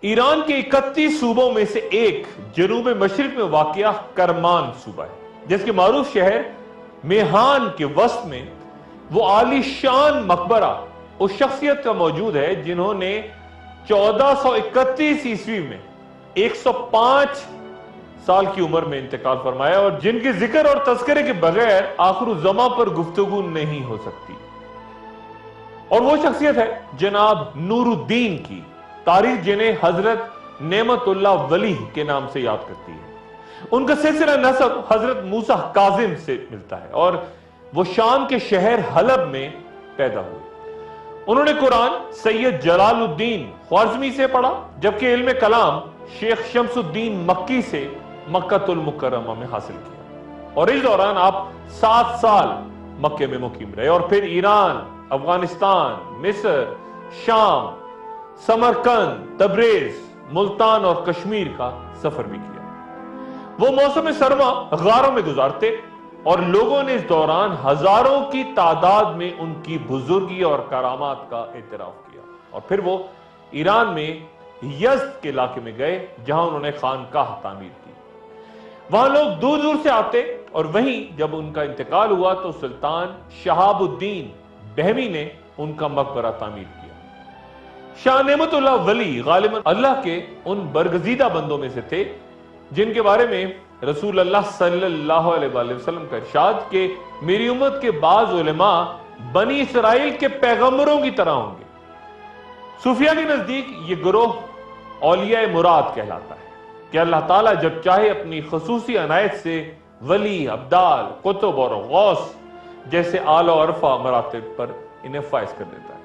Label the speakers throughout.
Speaker 1: ایران کے 31 صوبوں میں سے ایک جنوب مشرق میں واقع کرمان صوبہ ہے، جس کے معروف شہر میہان کے وسط میں وہ عالی شان مقبرہ اس شخصیت کا موجود ہے جنہوں نے 1431 عیسوی میں 105 سال کی عمر میں انتقال فرمایا، اور جن کے ذکر اور تذکرے کے بغیر آخر الزماں پر گفتگو نہیں ہو سکتی، اور وہ شخصیت ہے جناب نور الدین کی، تاریخ جنہیں حضرت نعمت اللہ ولی کے نام سے یاد کرتی ہے۔ ان کا سلسلہ نسب حضرت موسیٰ کاظم سے ملتا ہے، اور وہ شام کے شہر حلب میں پیدا ہوئے۔ انہوں نے قرآن سید جلال الدین خوارزمی سے پڑھا، جبکہ علم کلام شیخ شمس الدین مکی سے مکہ المکرمہ میں حاصل کیا، اور اس دوران آپ 7 سال مکے میں مقیم رہے، اور پھر ایران، افغانستان، مصر، شام، سمرقند، تبریز، ملتان اور کشمیر کا سفر بھی کیا۔ وہ موسم سرما غاروں میں گزارتے، اور لوگوں نے اس دوران ہزاروں کی تعداد میں ان کی بزرگی اور کرامات کا اعتراف کیا، اور پھر وہ ایران میں یزد کے علاقے میں گئے جہاں انہوں نے خانقاہ تعمیر کی۔ وہاں لوگ دور دور سے آتے، اور وہیں جب ان کا انتقال ہوا تو سلطان شہاب الدین بہمی نے ان کا مقبرہ تعمیر کیا۔ شاہ نعمت اللہ ولی غالباً اللہ کے ان برگزیدہ بندوں میں سے تھے جن کے بارے میں رسول اللہ صلی اللہ علیہ وآلہ وسلم کا ارشاد کہ میری امت کے بعض علماء بنی اسرائیل کے پیغمبروں کی طرح ہوں گے۔ صوفیہ کے نزدیک یہ گروہ اولیاء مراد کہلاتا ہے کہ اللہ تعالیٰ جب چاہے اپنی خصوصی عنایت سے ولی، ابدال، قطب اور غوث جیسے اعلی و عرفہ مراتب پر انہیں فائز کر دیتا ہے۔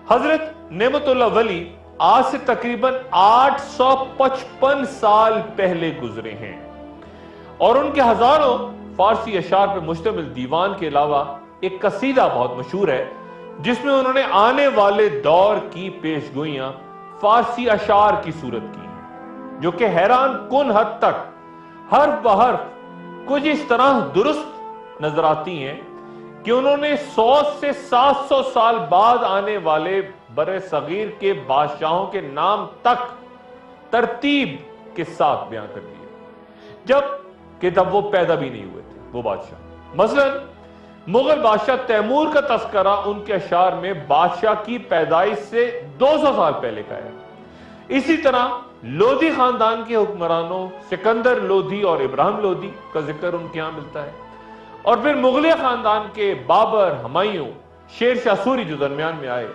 Speaker 1: حضرت نعمت اللہ ولی آج سے تقریباً 855 سال پہلے گزرے ہیں، اور ان کے ہزاروں فارسی اشعار پر مشتمل دیوان کے علاوہ ایک قصیدہ بہت مشہور ہے جس میں انہوں نے آنے والے دور کی پیشگوئیاں فارسی اشعار کی صورت کی ہیں، جو کہ حیران کن حد تک حرف بحرف کچھ اس طرح درست نظر آتی ہیں کہ انہوں نے 100 سے 700 سال بعد آنے والے بر صغیر کے بادشاہوں کے نام تک ترتیب کے ساتھ بیان کر دیے، جب وہ پیدا بھی نہیں ہوئے تھے وہ بادشاہ۔ مثلا مغل بادشاہ تیمور کا تذکرہ ان کے اشعار میں بادشاہ کی پیدائش سے 200 سال پہلے کا ہے۔ اسی طرح لودھی خاندان کے حکمرانوں سکندر لودھی اور ابراہیم لودھی کا ذکر ان کے ہاں ملتا ہے، اور پھر مغلیہ خاندان کے بابر، ہمایوں، شیر شاہ سوری جو درمیان میں آئے،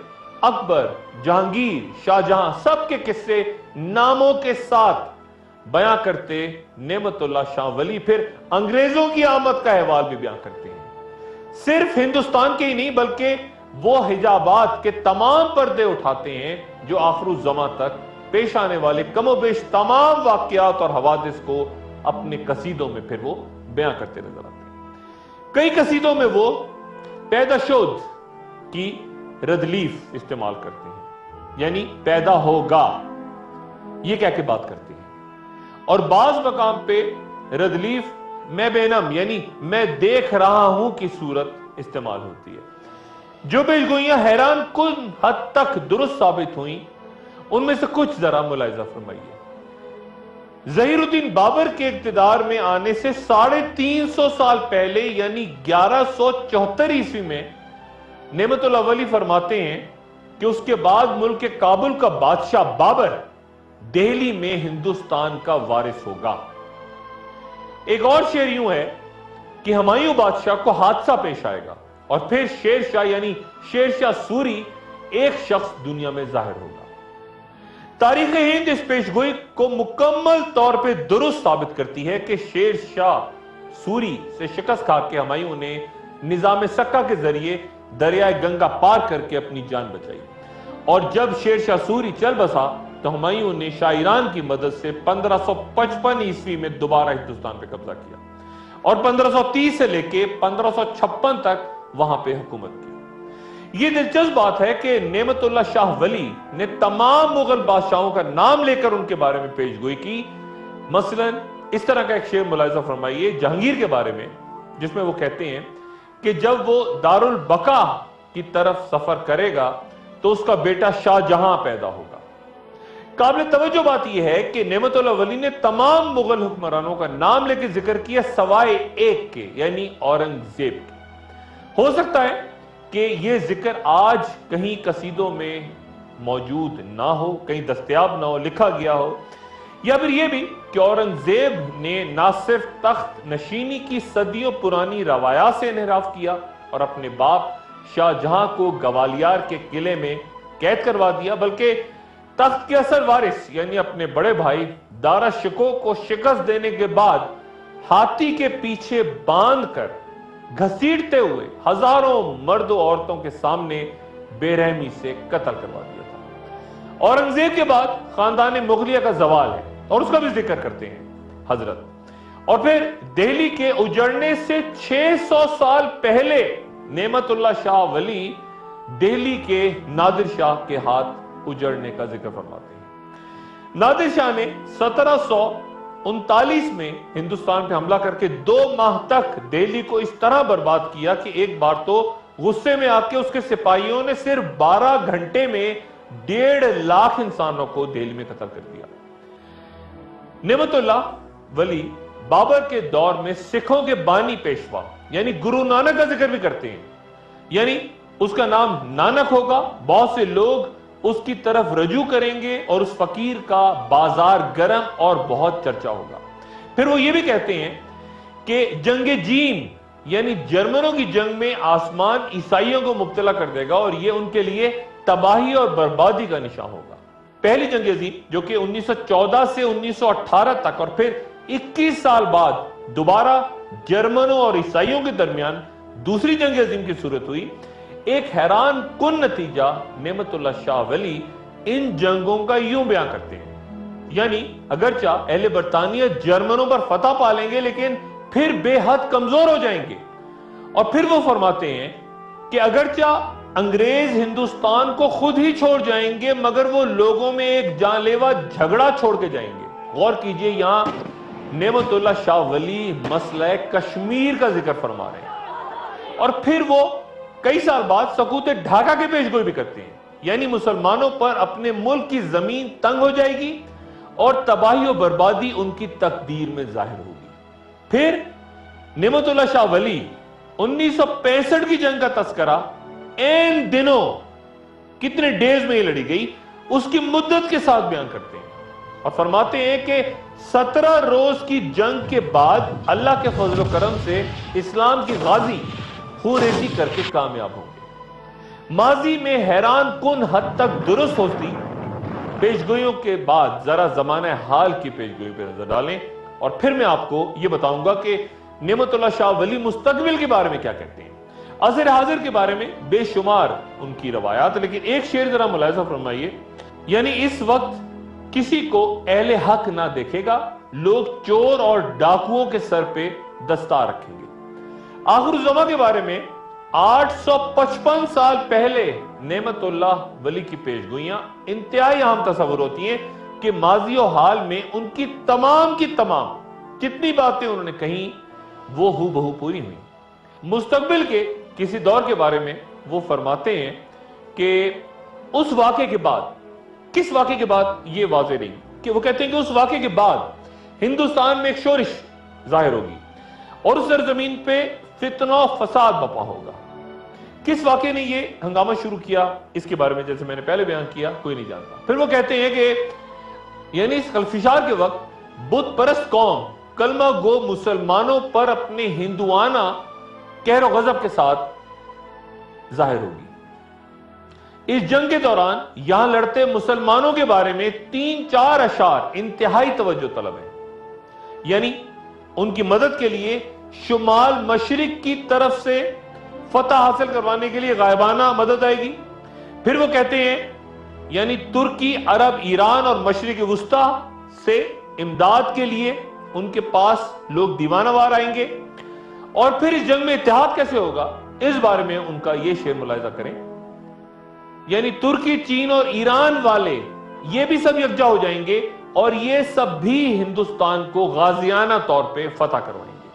Speaker 1: اکبر، جہانگیر، شاہ جہاں، سب کے قصے ناموں کے ساتھ بیان کرتے نعمت اللہ شاہ ولی پھر انگریزوں کی آمد کا احوال بھی بیان کرتے ہیں۔ صرف ہندوستان کے ہی نہیں بلکہ وہ حجابات کے تمام پردے اٹھاتے ہیں جو آخر الزماں تک پیش آنے والے کم و بیش تمام واقعات اور حوادث کو اپنے قصیدوں میں پھر وہ بیان کرتے نظر آتے ہیں۔ کئی قصیدوں میں وہ پیدا شد کی ردلیف استعمال کرتے ہیں، یعنی پیدا ہوگا یہ کہہ کے بات کرتے ہیں، اور بعض مقام پہ ردلیف میں بینم یعنی میں دیکھ رہا ہوں کی صورت استعمال ہوتی ہے۔ جو پیشگوئیاں حیران کن حد تک درست ثابت ہوئیں ان میں سے کچھ ذرا ملاحظہ فرمائیے۔ ظہیر الدین بابر کے اقتدار میں آنے سے 350 سال پہلے یعنی 1174 عیسوی میں نعمت اللہ ولی فرماتے ہیں کہ اس کے بعد ملک کابل کا بادشاہ بابر دہلی میں ہندوستان کا وارث ہوگا۔ ایک اور شعر یوں ہے کہ ہمایوں بادشاہ کو حادثہ پیش آئے گا، اور پھر شیر شاہ یعنی شیر شاہ سوری ایک شخص دنیا میں ظاہر ہوگا۔ تاریخ ہند اس پیشگوئی کو مکمل طور پہ درست ثابت کرتی ہے کہ شیر شاہ سوری سے شکست کھا کے ہمایوں نے نظام سکہ کے ذریعے دریائے گنگا پار کر کے اپنی جان بچائی، اور جب شیر شاہ سوری چل بسا تو ہمایوں نے شاہ ایران کی مدد سے 1555 عیسوی میں دوبارہ ہندوستان پہ قبضہ کیا، اور 1530 سے لے کے 1556 تک وہاں پہ حکومت کی۔ یہ دلچسپ بات ہے کہ نعمت اللہ شاہ ولی نے تمام مغل بادشاہوں کا نام لے کر ان کے بارے میں پیشگوئی کی۔ مثلا اس طرح کا ایک شعر ملاحظہ فرمائیے جہانگیر کے بارے میں، جس میں وہ کہتے ہیں کہ جب وہ دارالبقا کی طرف سفر کرے گا تو اس کا بیٹا شاہ جہاں پیدا ہوگا۔ قابل توجہ بات یہ ہے کہ نعمت اللہ ولی نے تمام مغل حکمرانوں کا نام لے کے ذکر کیا سوائے ایک کے، یعنی اورنگزیب کے۔ ہو سکتا ہے کہ یہ ذکر آج کہیں قصیدوں میں موجود نہ ہو، کہیں دستیاب نہ ہو، لکھا گیا ہو، یا پھر یہ بھی کہ اورنگزیب نے نہ صرف تخت نشینی کی صدیوں پرانی روایات سے انحراف کیا اور اپنے باپ شاہ جہاں کو گوالیار کے قلعے میں قید کروا دیا، بلکہ تخت کے اصل وارث یعنی اپنے بڑے بھائی دارا شکوہ کو شکست دینے کے بعد ہاتھی کے پیچھے باندھ کر گھسیٹتے ہوئے ہزاروں مرد و عورتوں کے سامنے بے رحمی سے قتل کروا دیا تھا۔ اورنگزیب کے بعد خاندان مغلیہ کا زوال ہے اور اس کا بھی ذکر کرتے ہیں حضرت، اور پھر دہلی کے اجڑنے سے 600 سال پہلے نعمت اللہ شاہ ولی دہلی کے نادر شاہ کے ہاتھ اجڑنے کا ذکر فرماتے ہیں۔ نادر شاہ نے 1739 میں ہندوستان پہ حملہ کر کے 2 ماہ تک دہلی کو اس طرح برباد کیا کہ ایک بار تو غصے میں آ کے اس کے سپاہیوں نے صرف 12 گھنٹے میں 1.5 لاکھ انسانوں کو دہلی میں قتل کر دیا۔ نعمت اللہ ولی بابر کے دور میں سکھوں کے بانی پیشوا یعنی گرو نانک کا ذکر بھی کرتے ہیں، یعنی اس کا نام نانک ہوگا، بہت سے لوگ اس کی طرف رجوع کریں گے اور اس فقیر کا بازار گرم اور بہت چرچا ہوگا۔ پھر وہ یہ بھی کہتے ہیں کہ جنگ جیم یعنی جرمنوں کی جنگ میں آسمان عیسائیوں کو مبتلا کر دے گا اور یہ ان کے لیے تباہی اور بربادی کا نشان ہوگا۔ پہلی جنگ عظیم جو کہ 1914 سے 1918 تک اور پھر 21 سال بعد دوبارہ جرمنوں اور عیسائیوں کے درمیان دوسری جنگ عظیم کی صورت ہوئی، ایک حیران کن نتیجہ نعمت اللہ شاہ ولی ان جنگوں کا یوں بیان کرتے ہیں، یعنی اگرچہ اہل برطانیہ جرمنوں پر فتح پا لیں گے لیکن پھر بے حد کمزور ہو جائیں گے، اور پھر وہ فرماتے ہیں کہ اگرچہ انگریز ہندوستان کو خود ہی چھوڑ جائیں گے مگر وہ لوگوں میں ایک جان لیوا جھگڑا چھوڑ کے جائیں گے۔ غور کیجئے، یہاں نعمت اللہ شاہ ولی مسئلہ کشمیر کا ذکر فرما رہے ہیں، اور پھر وہ کئی سال بعد سقوط ڈھاکہ کے پیش گوئی بھی کرتے ہیں، یعنی مسلمانوں پر اپنے ملک کی زمین تنگ ہو جائے گی اور تباہی و بربادی ان کی تقدیر میں ظاہر ہوگی۔ پھر نعمت اللہ شاہ ولی 1965 کی جنگ کا تذکرہ این دنوں کتنے ڈیز میں یہ لڑی گئی اس کی مدت کے ساتھ بیان کرتے ہیں اور فرماتے ہیں کہ 17 روز کی جنگ کے بعد اللہ کے فضل و کرم سے اسلام کی غازی خوریزی کر کے کامیاب ہوں گے۔ ماضی میں حیران کن حد تک درست ہوتی پیشگوئیوں کے بعد ذرا زمانہ حال کی پیشگوئی پہ نظر ڈالیں اور پھر میں آپ کو یہ بتاؤں گا کہ نعمت اللہ شاہ ولی مستقبل کے بارے میں کیا کہتے ہیں۔ عصر حاضر کے بارے میں بے شمار ان کی روایات، لیکن ایک شعر ذرا ملاحظہ فرمائیے، یعنی اس وقت کسی کو اہل حق نہ دیکھے گا، لوگ چور اور ڈاکوؤں کے سر پہ دستار رکھیں گے۔ آخر الزماں کے بارے میں 855 سال پہلے نعمت اللہ ولی کی پیشگوئیاں انتہائی اہم تصور ہوتی ہیں کہ ماضی و حال میں ان کی تمام جتنی باتیں انہوں نے کہیں وہ ہو بہو پوری ہوئی۔ مستقبل کے کسی دور کے بارے میں وہ فرماتے ہیں کہ اس واقعے کے بعد، کس واقعے کے بعد یہ واضح نہیں، کہ وہ کہتے ہیں کہ اس واقعے کے بعد ہندوستان میں ایک شورش ظاہر ہوگی اور اس سرزمین پہ فتنہ و فساد بپا ہوگا۔ کس واقعے نے یہ ہنگامہ شروع کیا اس کے بارے میں جیسے میں نے پہلے بیان کیا کوئی نہیں جانتا۔ پھر وہ کہتے ہیں کہ یعنی اس خلفشار کے وقت بت پرست قوم کلمہ گو مسلمانوں پر اپنے ہندوانہ قہر و غضب کے ساتھ ظاہر ہوگی۔ اس جنگ کے دوران یہاں لڑتے مسلمانوں کے بارے میں 3-4 اشعار انتہائی توجہ طلب ہیں، یعنی ان کی مدد کے لیے شمال مشرق کی طرف سے فتح حاصل کروانے کے لیے غائبانہ مدد آئے گی۔ پھر وہ کہتے ہیں یعنی ترکی، عرب، ایران اور مشرق وسطی سے امداد کے لیے ان کے پاس لوگ دیوانہ وار آئیں گے، اور پھر اس جنگ میں اتحاد کیسے ہوگا اس بارے میں ان کا یہ شعر ملاحظہ کریں، یعنی ترکی، چین اور ایران والے یہ بھی سب یکجا ہو جائیں گے اور یہ سب بھی ہندوستان کو غازیانہ طور پہ فتح کروائیں گے۔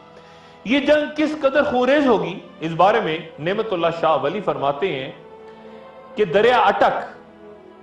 Speaker 1: یہ جنگ کس قدر خوریز ہوگی اس بارے میں نعمت اللہ شاہ ولی فرماتے ہیں کہ دریا اٹک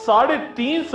Speaker 1: 350